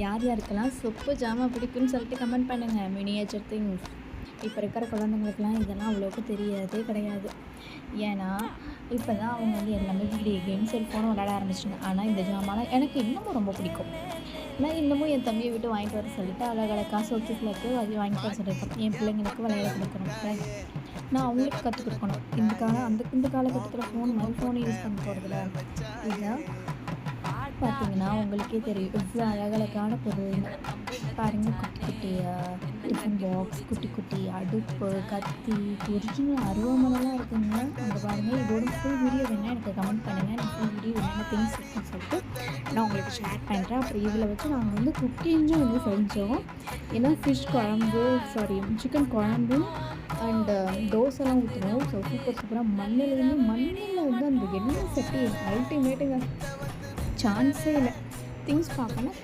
யார் யாருக்கெல்லாம் சொப்பு ஜாமான் பிடிக்கும்னு சொல்லிட்டு கமெண்ட் பண்ணுங்கள். மினியேச்சர் திங்ஸ் இப்போ இருக்கிற குழந்தைங்களுக்குலாம் இதெல்லாம் அவ்வளோக்கு தெரியாதே கிடையாது. ஏன்னா இப்போ தான் அவங்க வந்து எல்லாமே வீடியோ கேம் செல்ஃபோனும் விளையாட ஆரம்பிச்சிட்டாங்க. ஆனால் இந்த ஜாமான்லாம் எனக்கு இன்னமும் ரொம்ப பிடிக்கும். நான் இன்னமும் என் தம்பியை விட்டு வாங்கிட்டு வர சொல்லிட்டு அழகழகா சொக்கிஃபிளக்கு அது வாங்கிட்டு வர சொல்லியிருக்கேன். என் பிள்ளைங்களுக்கு விளையாட கொடுக்கணும். ரைட், நான் அவங்களுக்கு கற்றுக் கொடுக்கணும். இந்த காலகட்டத்தில் ஃபோன் யூஸ் பண்ண போகிறதில்ல. இதுதான் பார்த்தீங்கன்னா உங்களுக்கே தெரியும் எவ்வளோ அழகழகான பொருள் பாருங்கள். குட்டி குட்டி டிஃபன் பாக்ஸ், குட்டி குட்டி அடுப்பு, கத்தி, ஒரிஜினல் அருவாமனைலாம் இருக்குங்க. அங்கே பாருங்கள். இதோட ஃபுல் வீடியோ வேணால் எனக்கு கமெண்ட் பண்ணுங்கள். நான் ஃபுல் வீடியோ என்னென்ன திங்ஸ் இருக்குன்னு சொல்லிட்டு நான் உங்களுக்கு ஷேர் பண்ணுறேன். அப்புறம் இதில் வச்சு நாங்கள் வந்து குக்கிங்கும் வந்து செஞ்சோம். ஏன்னா சிக்கன் குழம்பு அண்டு தோசைலாம் ஊற்றுனோம். ஸோ சூப்பராக மண்ணில் வந்து அந்த எண்ணெய் சட்டி அல்டிமேட்டுங்க. சான்ஸே இல்லை. திங்ஸ் பார்க்கணும்.